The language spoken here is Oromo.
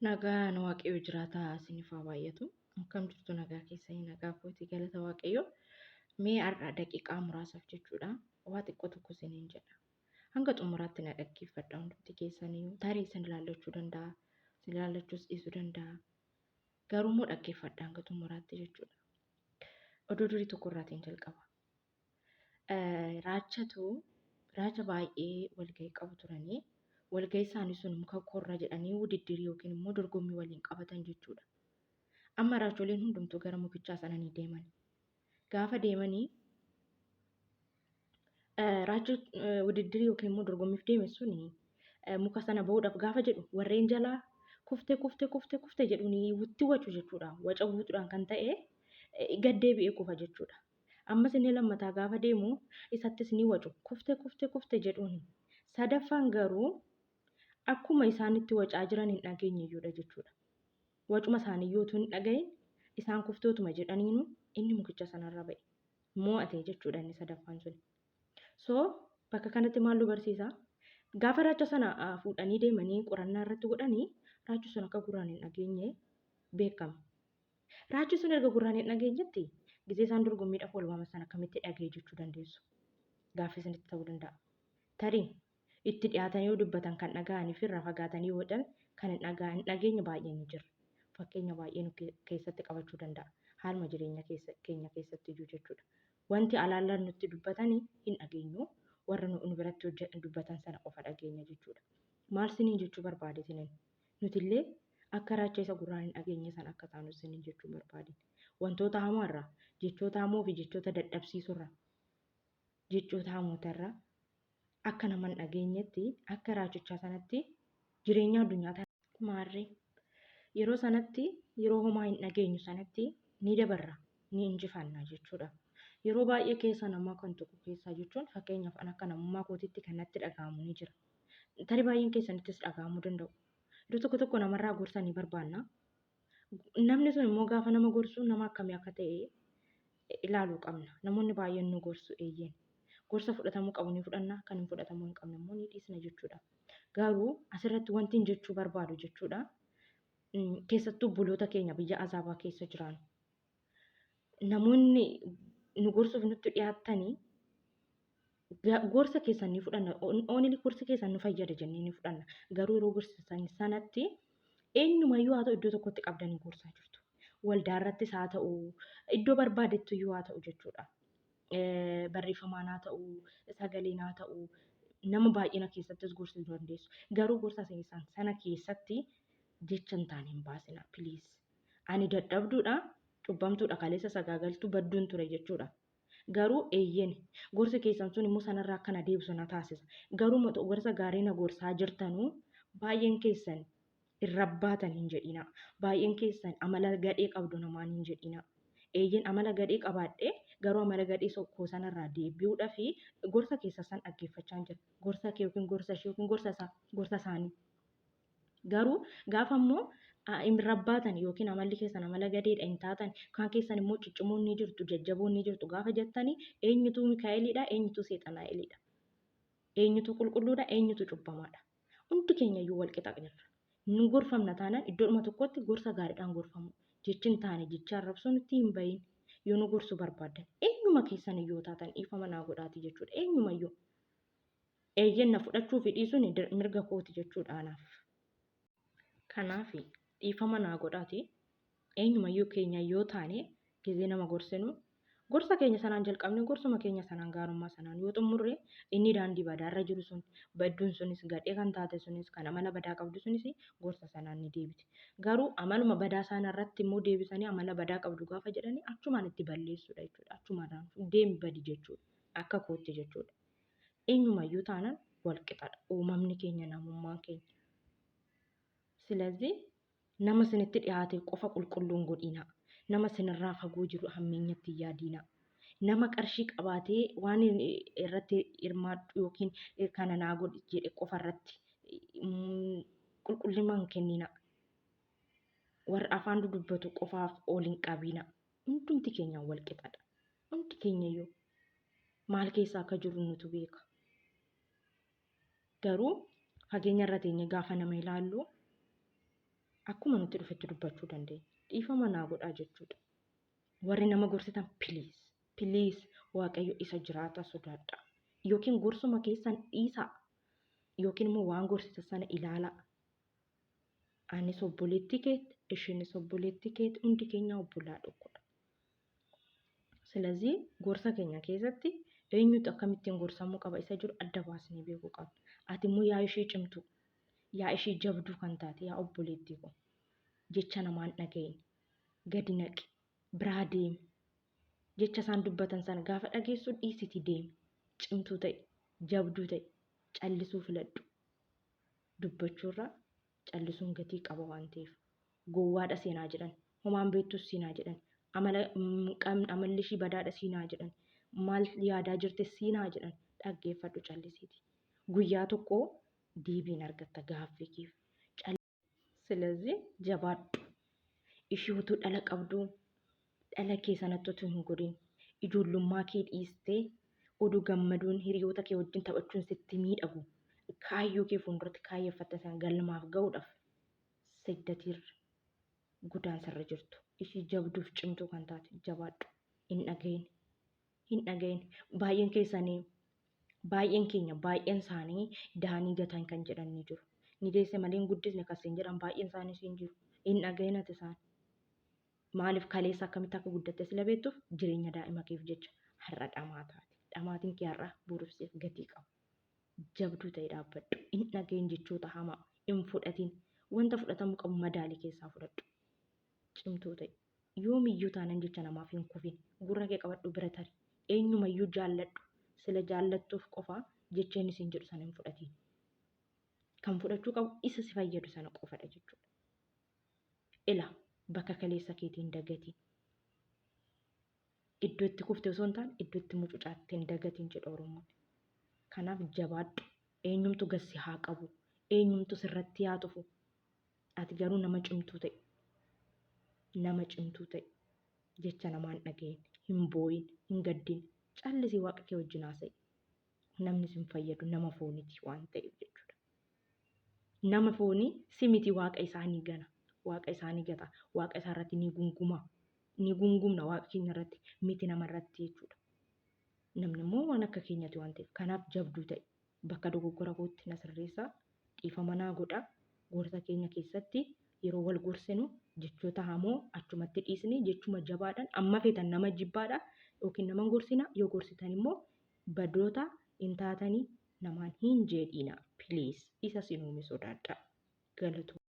Nagaan waaqayyo jiraataa isiniif haa baay'atu. Akkam jirtu nagaa keessanii nagaa kootii galata waaqayyo. Mee har'a daqiiqaa muraasaaf jechuudha. Waa xiqqoo tokko isiniin jedha. Hanga xumuraatti na dhaggeeffadha hundumti keessanii. Tarii isin ilaallachuu danda'a. Isin ilaallachuus dhiisuu danda'a. Garuu immoo dhaggeeffadha hanga xumuraatti jechuudha. Oduu durii tokko irraatiin jalqaba. Raacha baay'ee walgahii qabu turanii. Walgahii isaanii sun muka korra jedhanii wudiddirii yookiin immoo dorgommii waliin qabatan jechuudha. Amma raacholeen hundumtuu gara mukichaa sana ni deeman. Gaafa deemanii raacha wudiddirii yookiin immoo dorgommiif deeme suni muka sana bahuudhaaf gaafa jedhu warreen jalaa kuftee jedhuun wutti wacu jechuudha. Waca guutuudhaan kan ta'e gad deebi'ee kufa jechuudha. Ammas inni lammataa gaafa deemu isattis ni wacu kuftee jedhuun. Sadaffaan garuu akkuma isaanitti wacaa jiran hin dhageenye iyyuudha jechuudha. Wacuma isaaniiyyuu utuu hin dhagahin isaan kuftootuma jedhaniinu inni mukicha sanarra ba'e. Mo'ate jechuudha inni sadaffaan sun. So bakka kanatti maal nu barsiisa? Gaafa raacha sana fuudhanii deemanii qorannaa irratti godhanii raachi sun akka gurraan hin dhageenye beekama. Raachi sun erga gurraan hin dhageenyetti gisee isaan dorgommiidhaaf wal waaman sana akkamitti dhaga'e jechuu dandeessu? Gaaffii isinitti ta'uu danda'a. Tarii itti dhiyaatanii yoo dubbatan kan dhaga'anii fi irraa fagaatanii yoo hodhan kan hin dhageenye baay'ee ni jira. Fakkeenya baay'ee nu keessatti qabachuu danda'a. Haaluma jireenya keenya keessatti iyyuu jechuudha. Wanti alaallaan nutti dubbatanii hin dhageenyu. Warra nu biratti dubbatan sana qofa dhageenya jechuudha. Maal siniin jechuu barbaade siniin? Nutillee akka raacha isa gurraan hin dhageenye sana akka taanu siniin jechuu barbaade. Wantoota hamaarraa, jechoota hamoo fi jechoota dadhabsiisurraa, jechoota hamootarraa akka nama hin dhageenyetti akka raachichaa sanatti jireenya addunyaa tanaa maarree yeroo sanatti yeroo homaa hin dhageenyu sanatti ni dabarra ni injifanna jechuudha. Yeroo baay'ee keessa namaa kan tokko keessaa jechuun fakkeenyaaf akka namummaa kootiitti kan natti dhaga'amu ni jira. Tarii baay'een keessanittis dhaga'amuu danda'u. Iddoo tokko namarraa gorsa ni barbaanna. Namni sun immoo gaafa nama gorsu nama akkamii akka ta'e ilaaluu qabna. Namoonni baay'een nu gorsu eeyyeen. Gorsa fudhatamuu qabu ni fudhanna, kan hin fudhatamuu hin qabne immoo ni dhiisna jechuudha. Garuu asirratti wanti hin jechuu barbaadu jechuudha. Keessattuu obboloota keenya biyya azaabaa keessa jiran. Namoonni nu gorsuuf nutti dhiyaattanii gorsa keessan ni fudhanna. Oonili gorsa keessan nu fayyada jennee ni fudhanna. Garuu yeroo gorsisan sanatti eenyumayyuu haa ta'u iddoo tokkotti qabdanii gorsaa jirtu. Waldaarrattis haa ta'u iddoo barbaadetti iyyuu haa ta'u jechuudha. Barreeffamaan haa ta'u, sagaleen haa ta'u, nama baay'ina keessattis gorsuu dandeessu. Garuu gorsa keessan sana keessatti jecha hin taane hin baasina. Piliis. Ani dadhabduudha, cubbamtuudha, kaleessa sagaagaltuu badduun ture jechuudha. Garuu eeyyeen gorsi keessan sun immoo sanarraa akkana deebisu na taasisa. Garuu gorsa gaarii na gorsaa jirtanuu baay'een keessan irrabbaatan hin jedhina. Baay'een keessan amala gadhee qabdu namaan hin jedhina. Eeyyeen amala gadhee qabaadhee garuu amala gadhee sokkoo sanarraa deebi'uudhaa fi gorsa keessa san dhaggeeffachaa jira. Gorsa kee yookiin gorsa ishee yookiin gorsa isaanii. Garuu gaafa immoo hin rabbaatan yookiin amalli keessan amala gadeedha hin taatan kan keessan immoo ciccimoon ni jirtu jajjaboon ni jirtu gaafa jettanii eenyutu Mikaa'eliidha eenyutu Seexanaa'eliidha. Eenyutu qulqulluudha eenyutu cubbamaadha. Hundi keenya iyyuu wal qixa jirra. Nu gorfamna taanaan iddoodhuma tokkotti gorsa gaariidhaan gorfamu. Jechi hin taane jecha arrabsoo nutti hin bahin. Yoo nu gorsuu barbaaddan eenyuma keessan iyyuu taatan dhiifama naa godhaati jechuudha. Eenyumayyuu eeyyeen na fudhachuu fi dhiisuun mirga kooti jechuudha anaaf. Kanaaf dhiifama naa godhaati. Eenyumayyuu keenya yoo taane gizee nama gorsinu gorsa keenya sanaan jalqabne gorsuma keenya sanaan gaarummaa sanaan yoo xumurre inni daandii badaarra jiru sun badduun sunis gadhee kan taate sunis kan amala badaa qabdu sunis gorsa sanaan ni deebiti. Garuu amaluma badaa sanarratti immoo deebisanii amala badaa qabdu gaafa jedhanii achumaan itti balleessuudha jechuudha. Achumaan deemi badi jechuudha. Akka kootti jechuudha. Eenyumayyuu taanaan wal qixadha. Uumamni keenya namummaan keenya. Silazii nama sinitti dhiyaate qofa qulqulluun godhina. Nama sinirraa fagoo jiru hammeenyatti yaadina. Nama qarshii qabaatee waan irratti hirmaadhu yookiin kana naa godhi jedhe qofa irratti qulqullummaan kennina. Warra afaan dubbatu qofaaf ol hin qabina. Hundumti keenya wal qixadha. Hundi keenya iyyuu maal keessa akka jirru nutu beeka. Garuu fageenya irra teenye gaafa nama ilaallu akkuma nuti dhufetti dubbachuu dandeenya. Dhiifama naa godhaa jechuudha. Warri nama gorsitan piliis waaqayyo isa jiraata sodaadha. Yookiin gorsuma keessan dhiisaa yookiin immoo waan gorsitan sana ilaalaa. Anis obboleettii keetti, isheenis obboleettii keetti, hundi keenya obbolaa dhokkodha. Silazii gorsa keenya keessatti eenyutu akkamittiin gorsamuu qaba isa jiru adda baasnee beekuu qabna. Ati immoo yaa ishee cimtuu, yaa ishee jabduu kan taate yaa obboleettii koo jecha namaan dhaga'iin gadi naqi, biraa deemi. Jecha isaan dubbatan sana gaafa dhageessu dhiisiti deemi. Cimtuu ta'e, jabduu ta'e, callisuu filadhu. Dubbachuurraa callisuun gatii qaba waan ta'eef. Gowwaadha seenaa jedhan, homaan beektus siinaa jedhan, amalli ishii badaadha siinaa jedhan, maal yaadaa jirte siinaa jedhan dhaggeeffadhu callisiiti. Guyyaa tokko deebiin argatta gaaffii keef. Silazii jabaadhu. Ishii utuu dhala qabduu dhala kee sanatti utuu hin godhin ijoollummaa kee dhiistee oduu gammaduun hiriyoota kee wajjin taphachuun sitti miidhagu kaayyoo kee fuulduratti kaayeffatte sana galmaaf ga'uudhaaf siddatiirra godaansarra jirtu. Ishii jabduuf cimtuu kan taate jabaadhu. Hin dhagahin. Baay'een keenya baay'een isaanii daanii gatan kan jedhan ni jiru. Ni deesse malee hin guddisne akkasiin jedhan baay'een isaanii hin jiru. Hin dhagahin ati isaan. Maaliif kaleessa akkamitti akka guddatte sila beektuuf jireenya daa'ima keef jecha har'a dhamaa taate. Dhamaatiin kee har'a boruufsiif gatii qaba. Jabduu ta'e dhaabbadhu. Hin dhagahin jechoota hamaa. Hin fudhatin. Wanta fudhatamuu qabu madaalii keessaa fudhadhu. Cimtuu ta'e. Yoomiyyuu taanan jecha namaaf hin kufin. Gurra kee qabadhu bira tari. Eenyumayyuu jaalladhu. Sila jaallattuuf qofa jecha inni siin jedhu sana hin fudhatin. Kan fudhachuu qabu isa si fayyadu sana qofadha jechuudha. Ila bakka kaleessa keetiin dagatiin. Iddoo itti kufte osoo hin taane iddoo itti mucucaatti hin dagatiin jedha Oromoon. Kanaaf jabaadhu. Eenyumtu gassi haa qabu. Eenyumtu sirratti haa tufu. Ati garuu nama cimtuu ta'e. Nama cimtuu ta'e. Jecha namaan dhagahin. Hin booyin. Hin gaddin. Callisii waaqa kee wajjin haasa'i. Namni sin fayyadu nama fooniti waan ta'eef jechuudha. Nama foonii si miti waaqa isaanii gana. Waaqa isaanii gata. Waaqa isaa irratti ni gunguma. Ni gungumna waaqa keenya irratti miti nama irratti jechuudha. Namni immoo waan akka keenyati waan ta'eef kanaaf jabduu ta'e. Bakka dogoggora kootti na sirreessaa. Dhiifama naa godhaa. Gorsa keenya keessatti yeroo wal gorsinu jechoota hamoo achumatti dhiisni jechuma jabaadhaan amma feetan nama jibbaadha yookiin nama gorsina yoo gorsitan immoo badoota hin taatanii namaan hin jedhina. Please isa sinuumi sodaadha. Galatu.